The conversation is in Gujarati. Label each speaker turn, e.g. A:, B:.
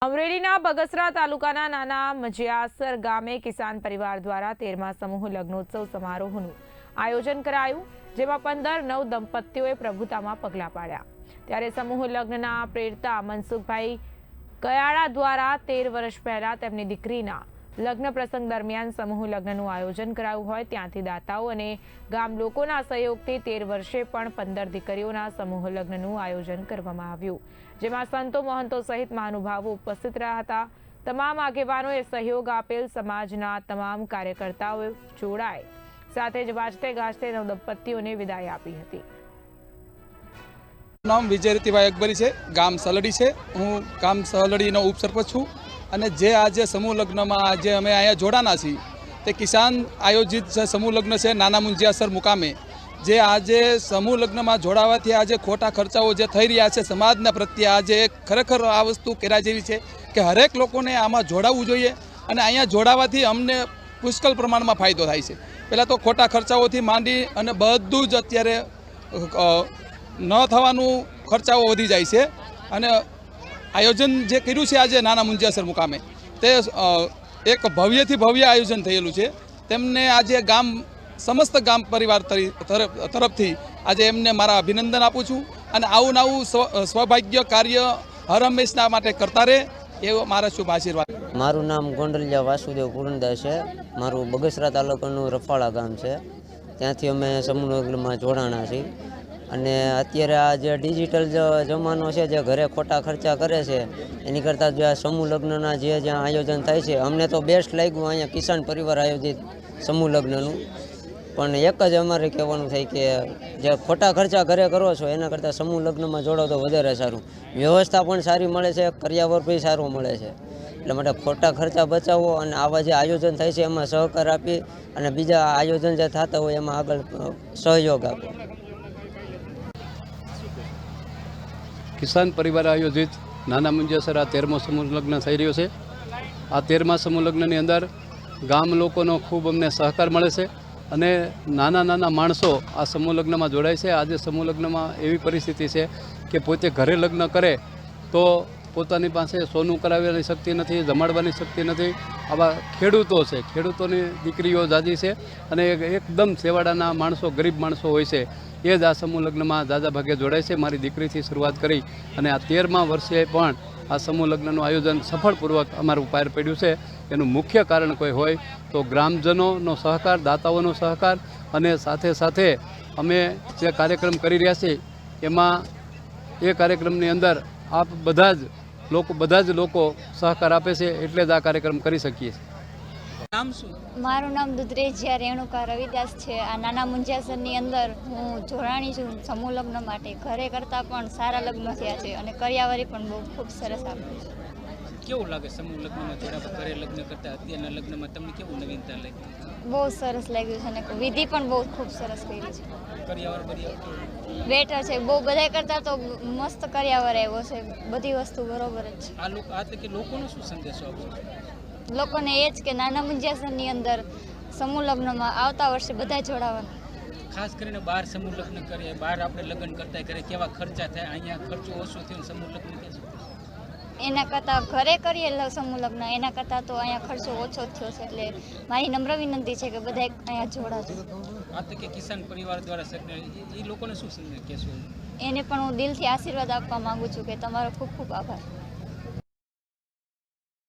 A: અમરેલીના બગસરા તાલુકાના નાના મજિયાસર ગામે કિસાન પરિવાર દ્વારા 13મા સમૂહ લગ્નોત્સવ સમારોહનું આયોજન કરાયું, જેમાં 15 નવ દંપતીઓએ પ્રભુતામાં પગલાં પાડ્યા। ત્યારે સમૂહ લગ્નના પ્રેરતા મનસુખભાઈ કયાળા દ્વારા 13 વર્ષ પહેલા તેમની દીકરીના લગ્ન પ્રસંગ દરમિયાન સમૂહ લગ્નનું આયોજન કરાયું હોય ત્યાંથી દાતાઓ અને ગામ લોકોના સહયોગથી 13 વર્ષે પણ 15 દીકરીઓના સમૂહ લગ્નનું આયોજન કરવામાં આવ્યું, જેમાં સંતો મહંતો સહિત મહાનુભાવો ઉપસ્થિત રહ્યા હતા। તમામ આગેવાનોએ સહયોગ આપેલ, સમાજના તમામ કાર્યકર્તાઓ જોડાય, સાથે જ વાજતે ગાજતે નવ દંપતીઓને વિદાય આપી હતી।
B: નામ વિજય રીતિભાઈ અકબરી છે, ગામ સલડી છે। હું ગામ સલડીનો ઉપસરપંચ છું અને જે આજે સમૂહ લગ્નમાં આજે અમે અહીંયા જોડાના છીએ તે કિસાન આયોજિત સમૂહ લગ્ન છે નાના મુંજિયાસર મુકામે। જે આજે સમૂહ લગ્નમાં જોડાવાથી આજે ખોટા ખર્ચાઓ જે થઈ રહ્યા છે સમાજના પ્રત્યે આજે ખરેખર આ વસ્તુ કર્યા જેવી છે કે હરેક લોકોને આમાં જોડાવવું જોઈએ અને અહીંયા જોડાવાથી અમને પુષ્કળ પ્રમાણમાં ફાયદો થાય છે। પહેલાં તો ખોટા ખર્ચાઓથી માંડી અને બધું જ અત્યારે ન થવાનું ખર્ચાઓ વધી જાય છે અને આયોજન જે કર્યું છે આજે નાના મુંજિયાસર મુકામે તે એક ભવ્યથી ભવ્ય આયોજન થયેલું છે। તેમને આજે ગામ સમસ્ત ગામ પરિવાર તરફથી આજે એમને મારા અભિનંદન આપું છું અને આવું નવું સૌભાગ્ય કાર્ય હર હંમેશના માટે કરતા રહે એવો મારા શુભ આશીર્વાદ।
C: મારું નામ ગોંડલિયા વાસુદેવ પૂરણદાસ છે। મારું બગસરા તાલુકાનું રફાળા ગામ છે, ત્યાંથી અમે સમૂહ લગ્નમાં જોડાણા છીએ। અને અત્યારે આ જે ડિજિટલ જમાનો છે, જે ઘરે ખોટા ખર્ચા કરે છે એની કરતાં જો આ સમૂહ લગ્નના જ્યાં આયોજન થાય છે અમને તો બેસ્ટ લાગ્યું અહીંયા કિસાન પરિવાર આયોજિત સમૂહ લગ્નનું। પણ એક જ અમારે કહેવાનું થાય કે જે ખોટા ખર્ચા ઘરે કરો છો એના કરતાં સમૂહ લગ્નમાં જોડો તો વધારે સારું, વ્યવસ્થા પણ સારી મળે છે, કરિયાવર પણ સારું મળે છે। એટલે માટે ખોટા ખર્ચા બચાવો અને આવા જે આયોજન થાય છે એમાં સહકાર આપી અને બીજા આયોજન જે થતા હોય એમાં આગળ સહયોગ આપો।
D: કિસાન પરિવાર આયોજિત નાના મુંજિયાસર આ 13મો સમૂહ લગ્ન થઈ રહ્યો છે। આ 13મા સમૂહ લગ્નની અંદર ગામ લોકોનો ખૂબ અમને સહકાર મળે છે અને નાના માણસો આ સમૂહ લગ્નમાં જોડાય છે। આજે સમૂહ લગ્નમાં એવી પરિસ્થિતિ છે કે પોતે ઘરે લગ્ન કરે તો પોતાની પાસે સોનું કરાવવાની શક્તિ નથી, જમાડવાની શક્તિ નથી। આવા ખેડૂતો છે, ખેડૂતોની દીકરીઓ જાજી છે અને એકદમ છેવાડાના માણસો, ગરીબ માણસો હોય છે એ જ આ સમૂહ લગ્નમાં જાજા ભાગે જોડાય છે। મારી દીકરીથી શરૂઆત કરી અને આ 13મા વર્ષે પણ આ સમૂહ લગ્નનું આયોજન સફળપૂર્વક અમારું પાર પડ્યું છે। એનું મુખ્ય કારણ કોઈ હોય તો ગ્રામજનોનો સહકાર, દાતાઓનો સહકાર અને સાથે સાથે અમે જે કાર્યક્રમ કરી રહ્યા છીએ એમાં એ કાર્યક્રમની અંદર આપ બધા જ લોકો સહકાર આપે છે, એટલે જ આ કાર્યક્રમ કરી શકીએ છીએ।
E: મારું નામ દુધરેજિયા રેણુકા રવિદાસ છે। આ નાના મુંજિયાસરની અંદર હું જોડાણી છું સમૂહ લગ્ન માટે। ઘરે કરતાં પણ સારા લગ્ન થયા છે અને કરિયાવરી પણ બહુ ખૂબ સરસ આપી છે।
F: કેવું લાગે સમૂહ લગ્નમાં જોડાવા? ઘરે લગ્ન કરતા અત્યારના લગ્નમાં તમને કેવું નવીનતા લાગી?
E: બહુ સરસ લાગ્યું છે અને વિધિ પણ બહુ ખૂબ સરસ કરી છે।
F: કરિયાવર
E: બેટર છે, બહુ બધા કરતાં તો મસ્ત કરિયાવર આવ્યો છે, બધી વસ્તુ બરોબર જ છે।
F: આ તકે લોકોનો શું સંદેશો આપશો?
E: લોકોને એ જ કે નાના મુંજિયાસરની અંદર સમૂહ લગ્નમાં આવતા વર્ષે બધા જોડાવાના।
F: ખાસ કરીને બહાર સમૂહ લગ્ન કરીએ, બહાર આપણે લગ્ન કરતા ઘરે કેવા ખર્ચા થાય, અહીંયા ખર્ચો ઓછો થયો, સમૂહ લગ્ન કે
E: એના કરતાં ઘરે કરીએ સમૂહ લગ્ન એના કરતાં તો અહીંયા ખર્ચો ઓછો થયો છે। એટલે મારી નમ્ર વિનંતી છે કે બધા અહીંયા જોડાજો।
F: આ તકે કિસાન પરિવાર દ્વારા એ લોકોને શું સંદેશ કહેશો?
E: એને પણ હું દિલથી આશીર્વાદ આપવા માંગુ છું કે તમારો ખૂબ ખૂબ આભાર।